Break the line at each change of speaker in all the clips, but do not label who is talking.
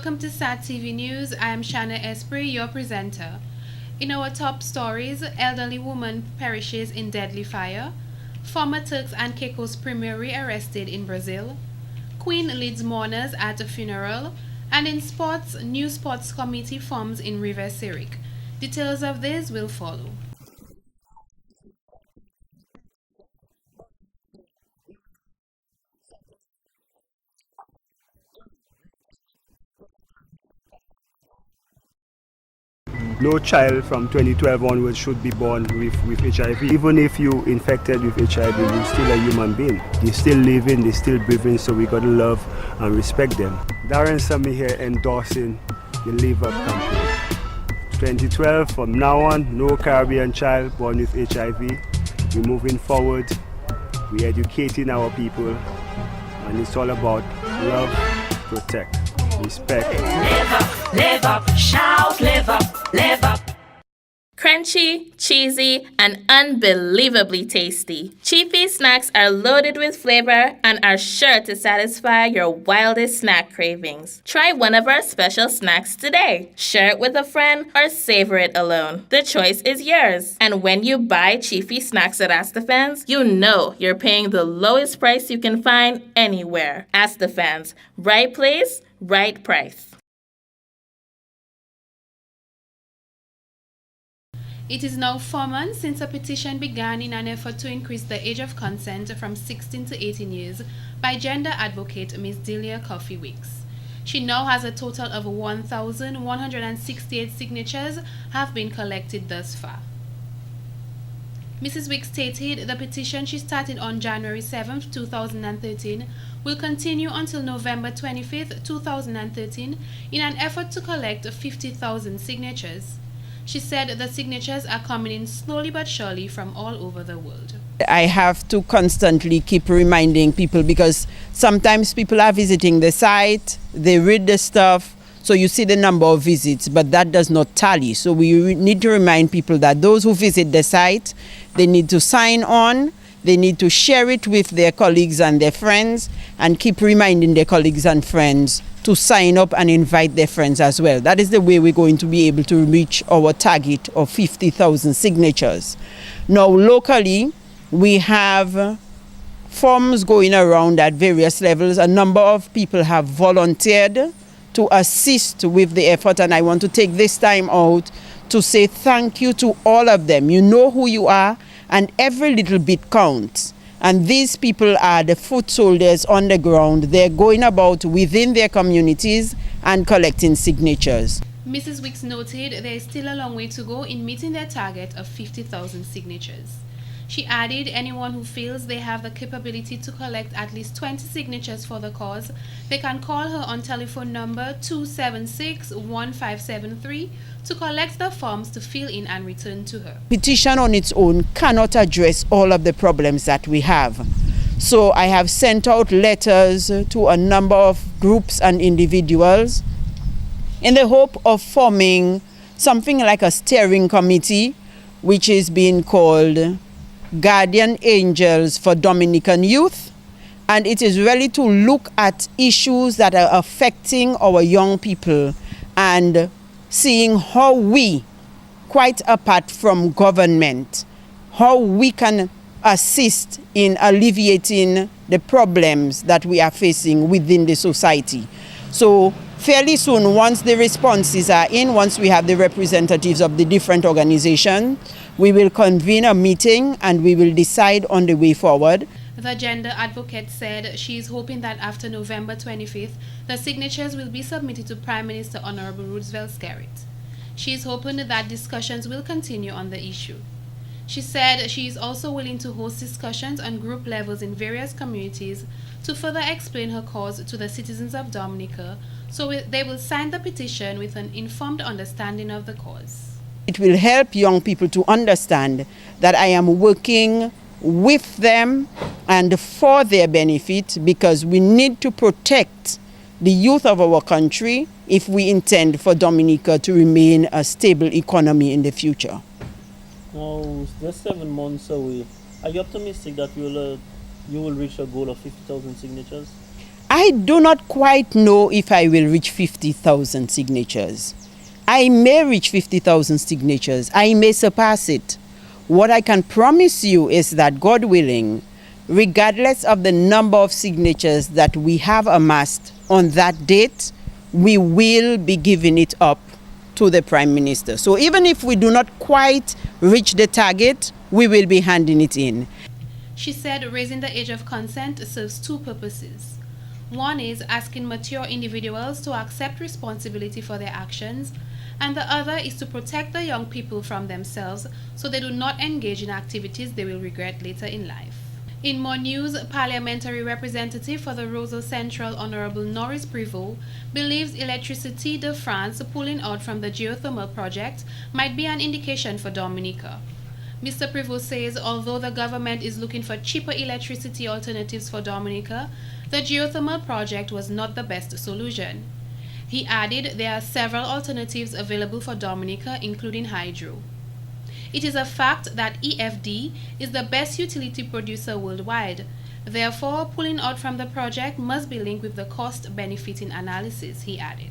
Welcome to SAT TV News. I am Shanna Esprit, your presenter. In our top stories, elderly woman perishes in deadly fire. Former Turks and Caicos premier arrested in Brazil. Queen leads mourners at a funeral. And in sports, new sports committee forms in River Sirik. Details of this will follow.
No child from 2012 onwards should be born with HIV. Even if you infected with HIV, you're still a human being. They're still living, they're still breathing, so we gotta love and respect them. Darren Sami here endorsing the Live Up campaign. 2012, from now on, no Caribbean child born with HIV. We're moving forward, we're educating our people, and it's all about love, protect, respect.
Live up, shout, live up, live up.
Crunchy, cheesy, and unbelievably tasty. Cheapy snacks are loaded with flavor and are sure to satisfy your wildest snack cravings. Try one of our special snacks today. Share it with a friend or savor it alone. The choice is yours. And when you buy Cheapy snacks at Astafans, you know you're paying the lowest price you can find anywhere. Astafans, right place, right price.
It is now 4 months since a petition began in an effort to increase the age of consent from 16 to 18 years by gender advocate Ms. Delia Coffee Weeks. She now has a total of 1,168 signatures have been collected thus far. Mrs. Weeks stated the petition she started on January 7, 2013 will continue until November 25, 2013 in an effort to collect 50,000 signatures. She said the signatures are coming in slowly but surely from all over the world.
I have to constantly keep reminding people because sometimes people are visiting the site, they read the stuff, so you see the number of visits, but that does not tally. So we need to remind people that those who visit the site, they need to sign on, they need to share it with their colleagues and their friends, and keep reminding their colleagues and friends to sign up and invite their friends as well. That is the way we're going to be able to reach our target of 50,000 signatures. Now, locally, we have forms going around at various levels. A number of people have volunteered to assist with the effort, and I want to take this time out to say thank you to all of them. You know who you are, and every little bit counts. And these people are the foot soldiers on the ground. They're going about within their communities and collecting signatures.
Mrs. Weeks noted there is still a long way to go in meeting their target of 50,000 signatures. She added anyone who feels they have the capability to collect at least 20 signatures for the cause, they can call her on telephone number 276-1573 to collect the forms to fill in and return to her.
Petition on its own cannot address all of the problems that we have. So I have sent out letters to a number of groups and individuals in the hope of forming something like a steering committee, which is being called Guardian Angels for Dominican Youth, and it is really to look at issues that are affecting our young people and seeing how we, quite apart from government, how we can assist in alleviating the problems that we are facing within the society. So fairly soon, once the responses are in, once we have the representatives of the different organizations, we will convene a meeting and we will decide on the way forward.
The gender advocate said she is hoping that after November 25th, the signatures will be submitted to Prime Minister Honorable Roosevelt Skerrit. She is hoping that discussions will continue on the issue. She said she is also willing to host discussions on group levels in various communities to further explain her cause to the citizens of Dominica, so they will sign the petition with an informed understanding of the cause.
It will help young people to understand that I am working with them and for their benefit, because we need to protect the youth of our country if we intend for Dominica to remain a stable economy in the future.
Now, just 7 months away. Are you optimistic that you will reach a goal of 50,000 signatures?
I do not quite know if I will reach 50,000 signatures. I may reach 50,000 signatures. I may surpass it. What I can promise you is that, God willing, regardless of the number of signatures that we have amassed on that date, we will be giving it up to the Prime Minister. So even if we do not quite reach the target, we will be handing it in.
She said raising the age of consent serves two purposes. One is asking mature individuals to accept responsibility for their actions, and the other is to protect the young people from themselves so they do not engage in activities they will regret later in life. In more news, Parliamentary Representative for the Roseau Central Honorable Norris Privot believes Electricité de France pulling out from the geothermal project might be an indication for Dominica. Mr. Privot says although the government is looking for cheaper electricity alternatives for Dominica, the geothermal project was not the best solution. He added there are several alternatives available for Dominica, including hydro. It is a fact that EFD is the best utility producer worldwide. Therefore, pulling out from the project must be linked with the cost-benefiting analysis, he added.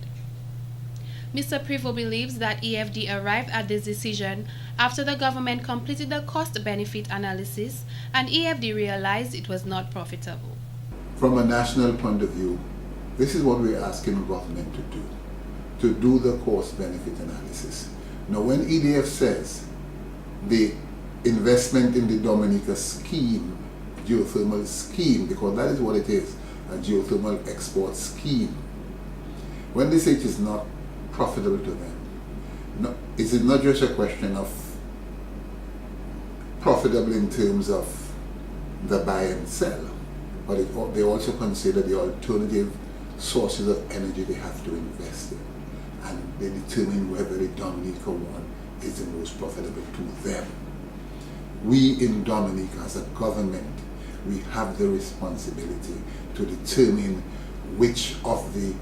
Mr. Privot believes that EFD arrived at this decision after the government completed the cost-benefit analysis and EFD realized it was not profitable.
From a national point of view, this is what we're asking government to do the cost-benefit analysis. Now, when EDF says the investment in the Dominica scheme, geothermal scheme, because that is what it is, a geothermal export scheme, when they say it is not profitable to them, no, is it not just a question of profitable in terms of the buy and sell, but they also consider the alternative sources of energy they have to invest in, and they determine whether the Dominica one is the most profitable to them. We in Dominica, as a government, we have the responsibility to determine which of the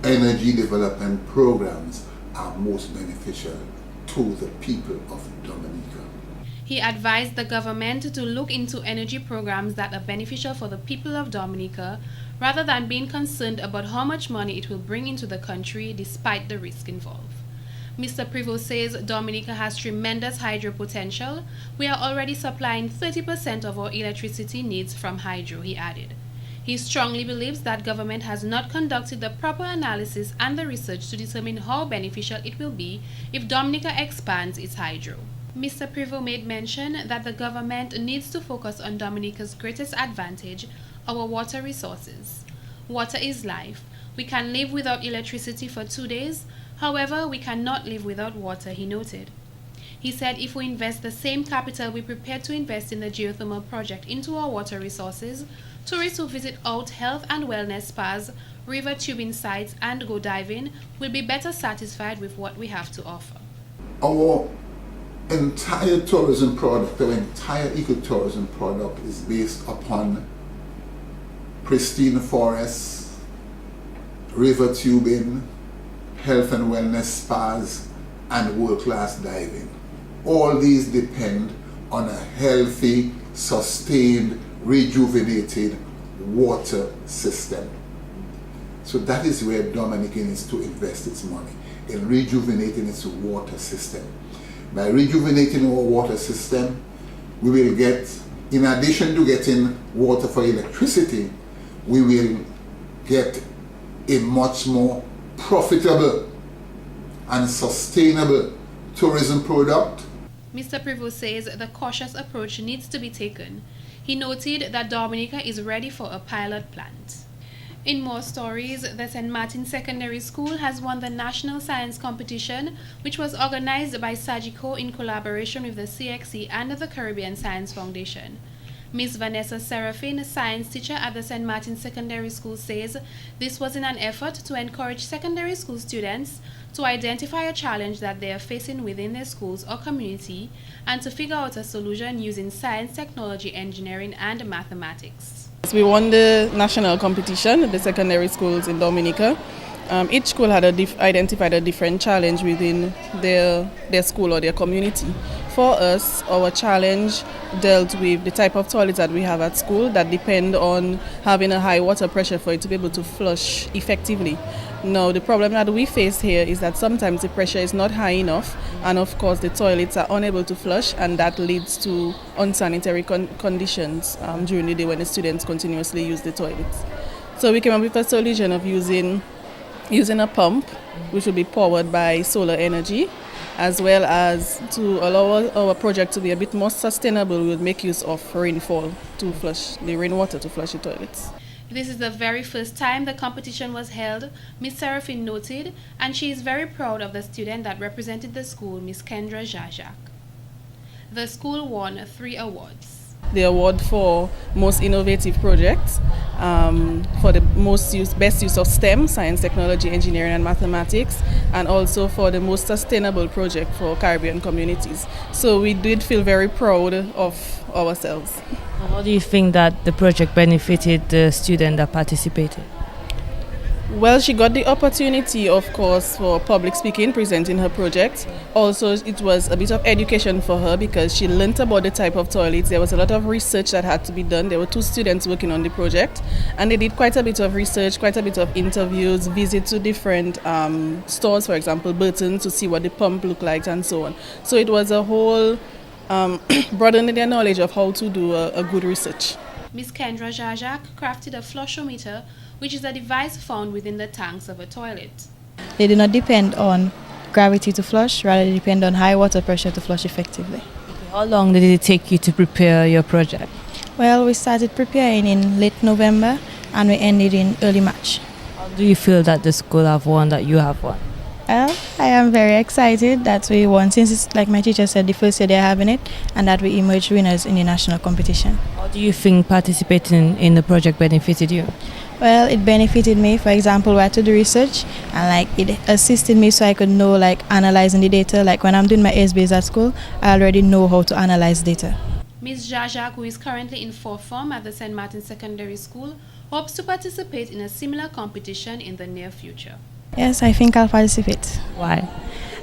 energy development programs are most beneficial to the people of Dominica.
He advised the government to look into energy programs that are beneficial for the people of Dominica rather than being concerned about how much money it will bring into the country despite the risk involved. Mr. Privot says Dominica has tremendous hydro potential. We are already supplying 30% of our electricity needs from hydro, he added. He strongly believes that government has not conducted the proper analysis and the research to determine how beneficial it will be if Dominica expands its hydro. Mr. Privot made mention that the government needs to focus on Dominica's greatest advantage, our water resources. Water is life. We can live without electricity for 2 days. However, we cannot live without water, he noted. He said if we invest the same capital we prepared to invest in the geothermal project into our water resources, tourists who visit out health and wellness spas, river tubing sites, and go diving will be better satisfied with what we have to offer.
Our entire tourism product, our entire ecotourism product is based upon pristine forests, river tubing, health and wellness spas, and world-class diving. All these depend on a healthy, sustained, rejuvenated water system. So that is where Dominica needs to invest its money, in rejuvenating its water system. By rejuvenating our water system, we will get, in addition to getting water for electricity, we will get a much more profitable and sustainable tourism product.
Mr. Privot says the cautious approach needs to be taken. He noted that Dominica is ready for a pilot plant. In more stories, the St. Martin Secondary School has won the National Science Competition, which was organized by Sagico in collaboration with the CXC and the Caribbean Science Foundation. Ms. Vanessa Serafin, science teacher at the St. Martin Secondary School, says this was in an effort to encourage secondary school students to identify a challenge that they are facing within their schools or community and to figure out a solution using science, technology, engineering, and mathematics.
We won the national competition, the secondary schools in Dominica. Each school had identified a different challenge within their school or their community. For us, our challenge dealt with the type of toilets that we have at school that depend on having a high water pressure for it to be able to flush effectively. Now, the problem that we face here is that sometimes the pressure is not high enough, and of course the toilets are unable to flush, and that leads to unsanitary conditions during the day when the students continuously use the toilets. So we came up with a solution of using a pump, which will be powered by solar energy, as well as to allow our project to be a bit more sustainable. We'll make use of rainfall to flush the rainwater to flush the toilets.
This is the very first time the competition was held, Ms. Seraphine noted, and she is very proud of the student that represented the school, Ms. Kendra Jajak. The school won 3 awards.
The award for most innovative projects, for the best use of STEM, science, technology, engineering and mathematics, and also for the most sustainable project for Caribbean communities. So we did feel very proud of ourselves.
How do you think that the project benefited the student that participated?
Well, she got the opportunity, of course, for public speaking, presenting her project. Also, it was a bit of education for her because she learnt about the type of toilets. There was a lot of research that had to be done. There were 2 students working on the project, and they did quite a bit of research, quite a bit of interviews, visits to different stores, for example, Burton, to see what the pump looked like and so on. So it was a whole broadening their knowledge of how to do a good research.
Ms. Kendra Jajak crafted a flushometer, which is a device found within the tanks of a toilet.
They do not depend on gravity to flush, rather they depend on high water pressure to flush effectively.
How long did it take you to prepare your project?
Well, we started preparing in late November and we ended in early March.
How do you feel that the school have won, that you have won?
Well, I am very excited that we won, since it's, like my teacher said, the first year they're having it, and that we emerged winners in the national competition.
How do you think participating in the project benefited you?
Well, it benefited me. For example, I had to do research, and it assisted me so I could know analyzing the data. Like when I'm doing my SBAs at school, I already know how to analyze data.
Ms. Jajak, who is currently in 4th form at the St. Martin Secondary School, hopes to participate in a similar competition in the near future.
Yes, I think I'll participate.
Why?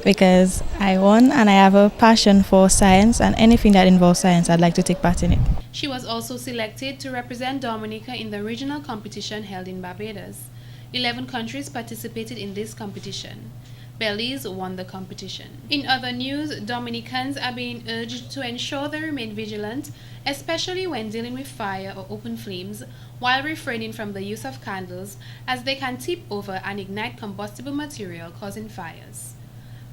Because I won and I have a passion for science, and anything that involves science, I'd like to take part in it.
She was also selected to represent Dominica in the regional competition held in Barbados. 11 countries participated in this competition. Belize won the competition. In other news, Dominicans are being urged to ensure they remain vigilant, especially when dealing with fire or open flames, while refraining from the use of candles, as they can tip over and ignite combustible material, causing fires.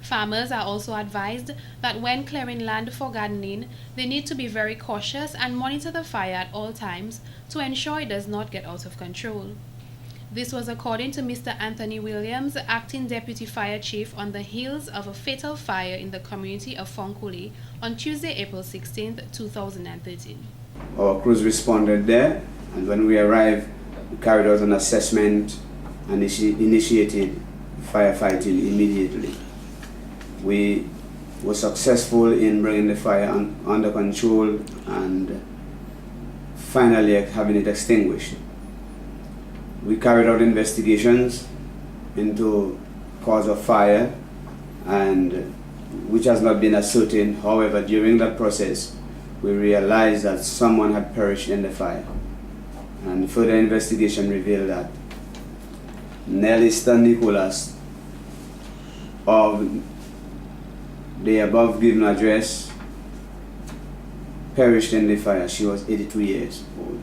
Farmers are also advised that when clearing land for gardening, they need to be very cautious and monitor the fire at all times to ensure it does not get out of control. This was according to Mr. Anthony Williams, Acting Deputy Fire Chief, on the heels of a fatal fire in the community of Fonkuli on Tuesday, April 16, 2013.
Our crews responded there, and when we arrived, we carried out an assessment and initiated firefighting immediately. We were successful in bringing the fire under control and finally having it extinguished. We carried out investigations into cause of fire, and which has not been ascertained. However, during that process, we realized that someone had perished in the fire. And further investigation revealed that Nelista Nicholas of the above given address perished in the fire. She was 82 years old.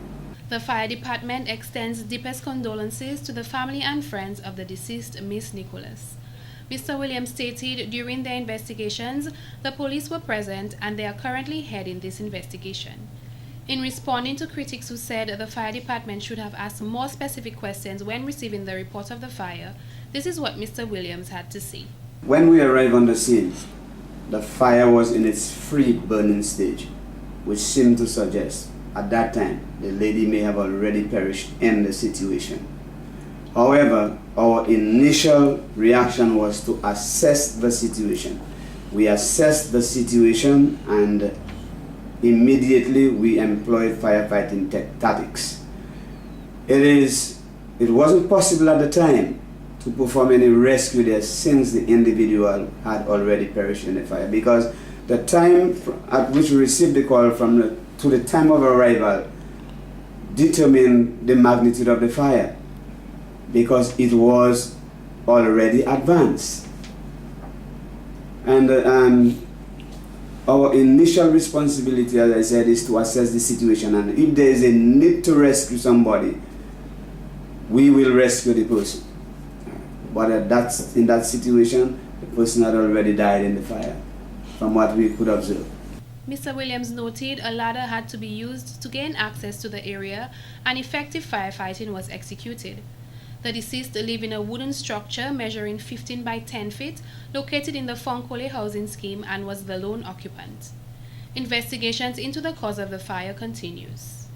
The fire department extends deepest condolences to the family and friends of the deceased Miss Nicholas. Mr. Williams stated during their investigations, the police were present and they are currently heading this investigation. In responding to critics who said the fire department should have asked more specific questions when receiving the report of the fire, this is what Mr. Williams had to say.
When we arrived on the scene, the fire was in its free burning stage, which seemed to suggest at that time the lady may have already perished in the situation. However, our initial reaction was to assess the situation. We assessed the situation and immediately we employed firefighting tactics. It wasn't possible at the time to perform any rescue there since the individual had already perished in the fire, because The time at which we received the call to the time of arrival determined the magnitude of the fire, because it was already advanced. And our initial responsibility, as I said, is to assess the situation, and if there is a need to rescue somebody, we will rescue the person. But in that situation, the person had already died in the fire, from what we could observe.
Mr. Williams noted a ladder had to be used to gain access to the area, and effective firefighting was executed. The deceased lived in a wooden structure measuring 15 by 10 feet, located in the Fonkole housing scheme, and was the lone occupant. Investigations into the cause of the fire continues.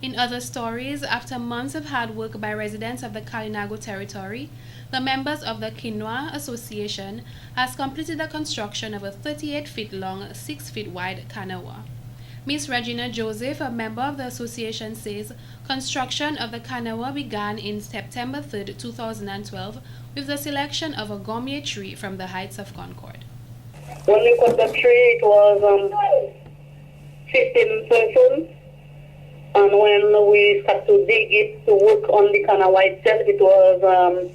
In other stories, after months of hard work by residents of the Kalinago territory, the members of the Kanawa Association has completed the construction of a 38 feet long, 6 feet wide Kanawa. Ms. Regina Joseph, a member of the association, says construction of the Kanawa began in September 3, 2012, with the selection of a gourmet tree from the heights of Concord.
When we cut the tree, it was 15 persons. And when we started to dig it to work on the Kanawa itself, it was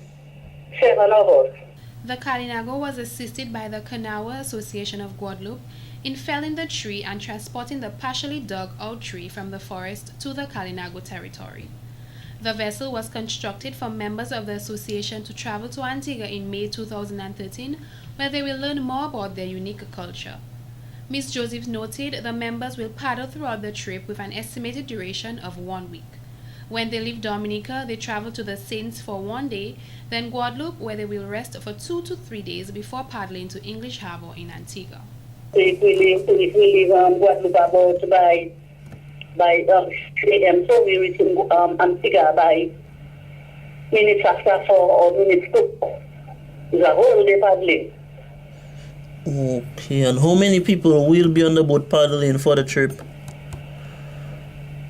7 of us.
The Kalinago was assisted by the Kanawa Association of Guadeloupe in felling the tree and transporting the partially dug out tree from the forest to the Kalinago territory. The vessel was constructed for members of the association to travel to Antigua in May 2013, where they will learn more about their unique culture. Ms. Joseph noted the members will paddle throughout the trip with an estimated duration of 1 week. When they leave Dominica, they travel to the Saints for 1 day, then Guadeloupe, where they will rest for 2 to 3 days before paddling to English Harbor in Antigua.
If we leave Guadeloupe about by 3 a.m., so we reach Antigua by minutes after 4 or minutes 2. It's a whole day paddling.
Okay, and how many people will be on the boat paddling for the trip?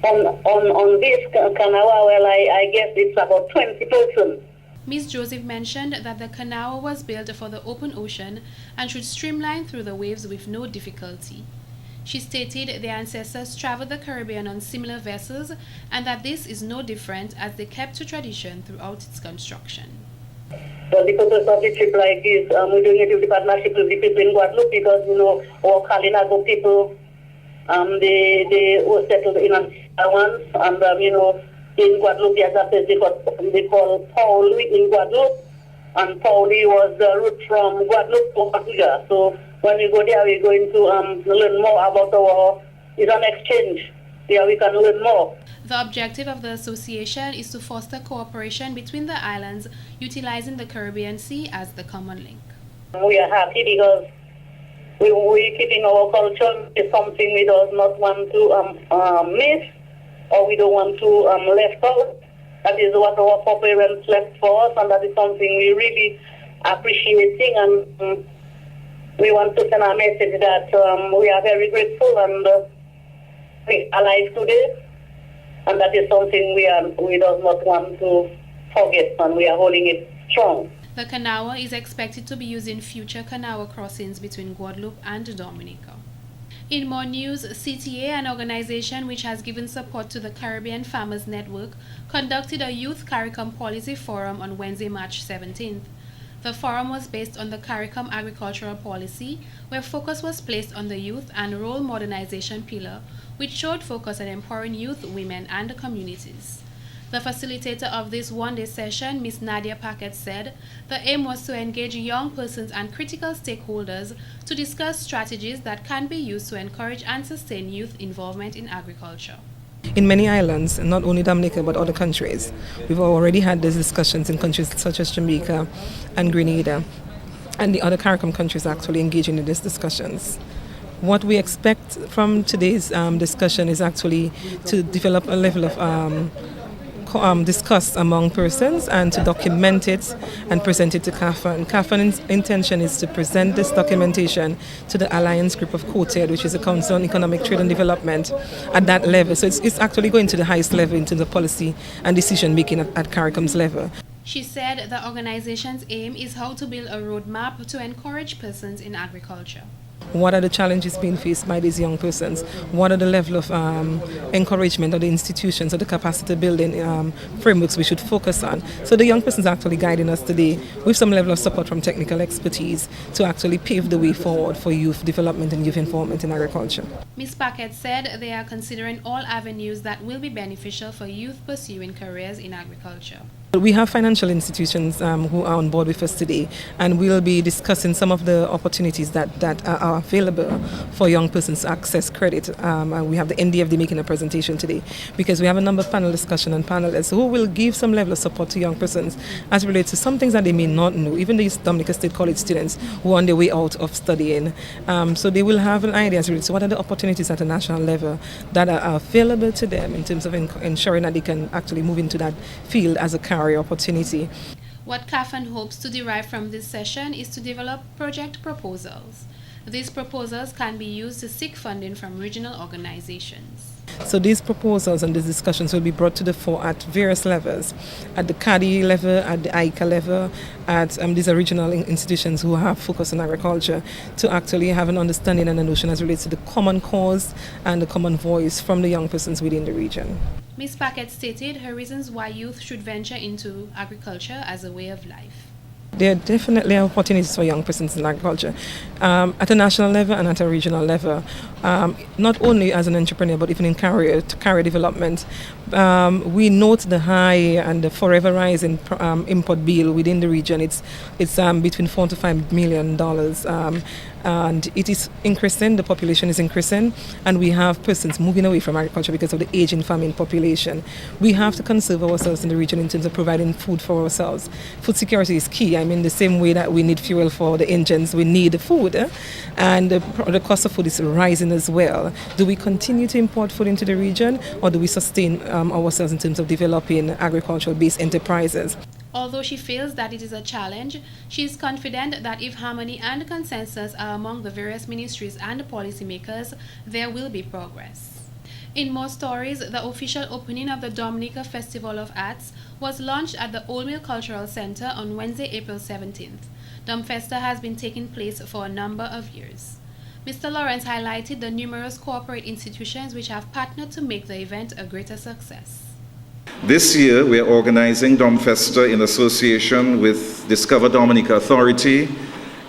On this Kanawa, well, I guess it's about 20 persons.
Ms. Joseph mentioned that the Kanawa was built for the open ocean and should streamline through the waves with no difficulty. She stated their ancestors traveled the Caribbean on similar vessels and that this is no different, as they kept to tradition throughout its construction.
Well, the purpose of the trip like this, we're doing it with the partnership with the people in Guadeloupe, because, our Kalinago people, they were settled in Antigua once, and, in Guadeloupe, there's a place they call Pauli in Guadeloupe, and Pauli was the route from Guadeloupe to Antigua. So when we go there, we're going to learn more about it's an exchange. There we can learn more.
The objective of the association is to foster cooperation between the islands, utilizing the Caribbean Sea as the common link.
We are happy because we're keeping our culture. It's something we do not want to miss, or we don't want to left out. That is what our parents left for us, and that is something we really appreciating, and we want to send a message that we are very grateful and we are alive today. And that is something we do not want to forget, and we are holding it strong.
The Kanawa is expected to be used in future Kanawa crossings between Guadeloupe and Dominica. In more news, CTA, an organization which has given support to the Caribbean Farmers Network, conducted a Youth CARICOM Policy Forum on Wednesday, March 17th. The forum was based on the CARICOM agricultural policy, where focus was placed on the youth and role modernization pillar, which showed focus on empowering youth, women, and communities. The facilitator of this one-day session, Ms. Nadia Paquette, said the aim was to engage young persons and critical stakeholders to discuss strategies that can be used to encourage and sustain youth involvement in agriculture.
In many islands, not only Dominica but other countries, we've already had these discussions in countries such as Jamaica and Grenada, and the other CARICOM countries actually engaging in these discussions. What we expect from today's discussion is actually to develop a level of discuss among persons and to document it and present it to CAFA. And CAFA's intention is to present this documentation to the Alliance Group of COTED, which is the Council on Economic Trade and Development, at that level. So it's actually going to the highest level into the policy and decision making at CARICOM's level.
She said the organization's aim is how to build a roadmap to encourage persons in agriculture.
What are the challenges being faced by these young persons? What are the level of encouragement of the institutions or the capacity building frameworks we should focus on? So the young persons are actually guiding us today with some level of support from technical expertise to actually pave the way forward for youth development and youth involvement in agriculture.
Ms. Paquette said they are considering all avenues that will be beneficial for youth pursuing careers in agriculture.
We have financial institutions who are on board with us today, and we'll be discussing some of the opportunities that are available for young persons to access credit. And we have the NDFD making a presentation today because we have a number of panel discussion and panelists who will give some level of support to young persons as it relates to some things that they may not know, even these Dominica State College students who are on their way out of studying. So they will have an idea as it relates to what are the opportunities at a national level that are available to them in terms of ensuring that they can actually move into that field as a career opportunity.
What CAFAN hopes to derive from this session is to develop project proposals. These proposals can be used to seek funding from regional organizations.
So these proposals and these discussions will be brought to the fore at various levels, at the CADI level, at the ICA level, at these regional institutions who have focus on agriculture to actually have an understanding and a notion as relates to the common cause and the common voice from the young persons within the region.
Ms. Paquette stated her reasons why youth should venture into agriculture as a way of life.
There are definitely opportunities for young persons in agriculture at a national level and at a regional level, not only as an entrepreneur but even in career development. We note the high and the forever rise in import bill within the region. It's between $4 to $5 million. And it is increasing, the population is increasing, and we have persons moving away from agriculture because of the aging famine population. We have to conserve ourselves in the region in terms of providing food for ourselves. Food security is key. I mean, the same way that we need fuel for the engines, we need food, and the cost of food is rising as well. Do we continue to import food into the region, or do we sustain ourselves in terms of developing agricultural-based enterprises?
Although she feels that it is a challenge, she is confident that if harmony and consensus are among the various ministries and policymakers, there will be progress. In more stories, the official opening of the Dominica Festival of Arts was launched at the Old Mill Cultural Center on Wednesday, April 17th. DUMFESTA has been taking place for a number of years. Mr. Lawrence highlighted the numerous corporate institutions which have partnered to make the event a greater success.
This year, we are organizing DUMFESTA in association with Discover Dominica Authority,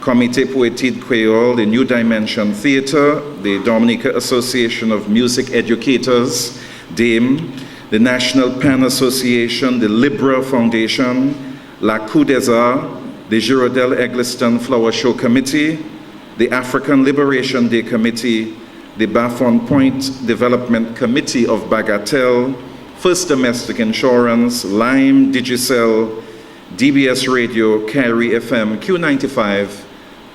Comité Poétique Creole, the New Dimension Theatre, the Dominica Association of Music Educators, DAME, the National Pen Association, the Libra Foundation, La Coup des Arts, the Girardel Eggleston Flower Show Committee, the African Liberation Day Committee, the Baffon Point Development Committee of Bagatelle, First Domestic Insurance, Lime, Digicel, DBS Radio, Carry FM, Q95,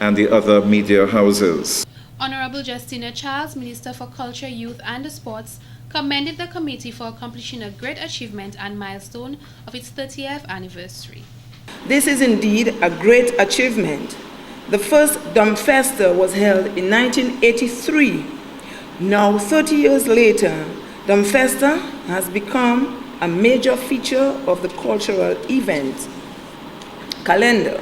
and the other media houses.
Honorable Justina Charles, Minister for Culture, Youth and Sports, commended the committee for accomplishing a great achievement and milestone of its 30th anniversary.
This is indeed a great achievement. The first DUMFESTA was held in 1983. Now, 30 years later, DUMFESTA has become a major feature of the cultural event calendar.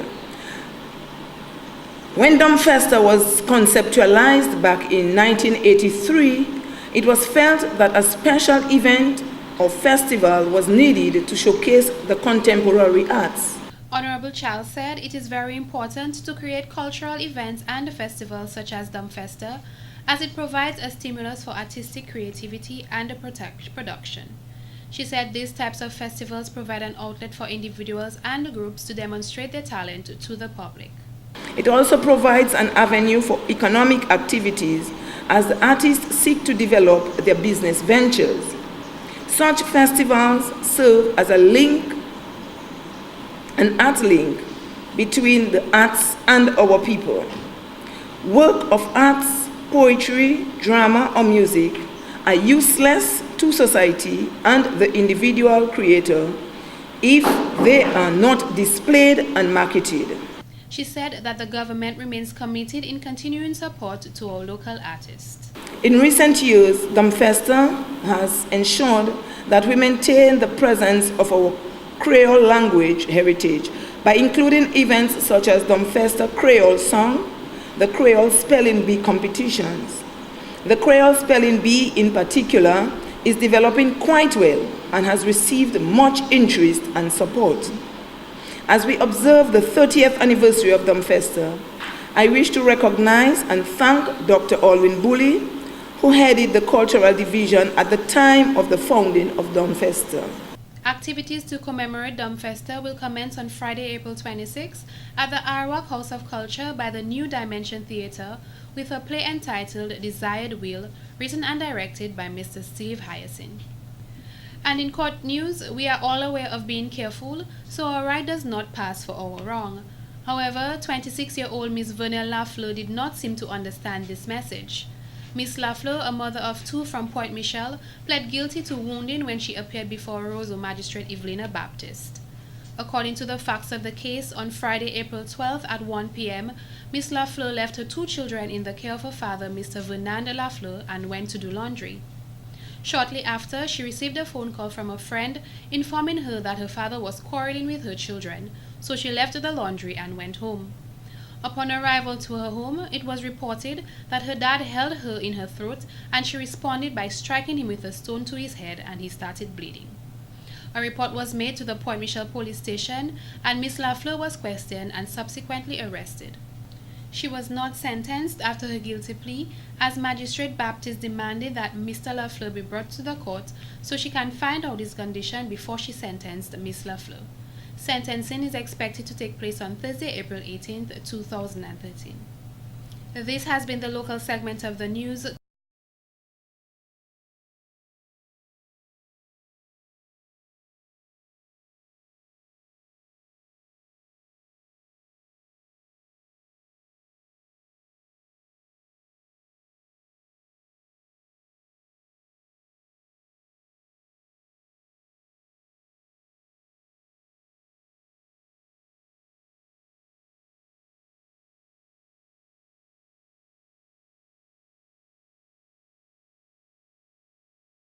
When DUMFESTA was conceptualized back in 1983, it was felt that a special event or festival was needed to showcase the contemporary arts.
Honorable Charles said it is very important to create cultural events and festivals such as DUMFESTA, as it provides a stimulus for artistic creativity and production. She said these types of festivals provide an outlet for individuals and groups to demonstrate their talent to the public.
It also provides an avenue for economic activities as the artists seek to develop their business ventures. Such festivals serve as a link, an art link between the arts and our people. Work of arts, poetry, drama, or music are useless to society and the individual creator if they are not displayed and marketed.
She said that the government remains committed in continuing support to our local artists.
In recent years, DUMFESTA has ensured that we maintain the presence of our Creole language heritage by including events such as DUMFESTA Creole Song, the Creole Spelling Bee competitions. The Creole Spelling Bee in particular is developing quite well and has received much interest and support. As we observe the 30th anniversary of DUMFESTA, I wish to recognize and thank Dr. Alwyn Bully, who headed the cultural division at the time of the founding of DUMFESTA.
Activities to commemorate DUMFESTA will commence on Friday, April 26 at the Arawak House of Culture by the New Dimension Theatre with a play entitled Desired Will, written and directed by Mr. Steve Hyacinth. And in court news, we are all aware of being careful, so our right does not pass for our wrong. However, 26-year-old Miss Vernelle Lafleur did not seem to understand this message. Miss Lafleur, a mother of 2 from Point Michel, pled guilty to wounding when she appeared before Roseau Magistrate Evelina Baptiste. According to the facts of the case, on Friday, April 12 at 1 p.m., Miss Lafleur left her 2 children in the care of her father, Mr. Fernand Lafleur, and went to do laundry. Shortly after, she received a phone call from a friend informing her that her father was quarreling with her children, so she left the laundry and went home. Upon arrival to her home, it was reported that her dad held her in her throat and she responded by striking him with a stone to his head and he started bleeding. A report was made to the Point Michel police station and Miss Lafleur was questioned and subsequently arrested. She was not sentenced after her guilty plea as Magistrate Baptiste demanded that Mr. Lafleur be brought to the court so she can find out his condition before she sentenced Miss Lafleur. Sentencing is expected to take place on Thursday, April 18, 2013. This has been the local segment of the news.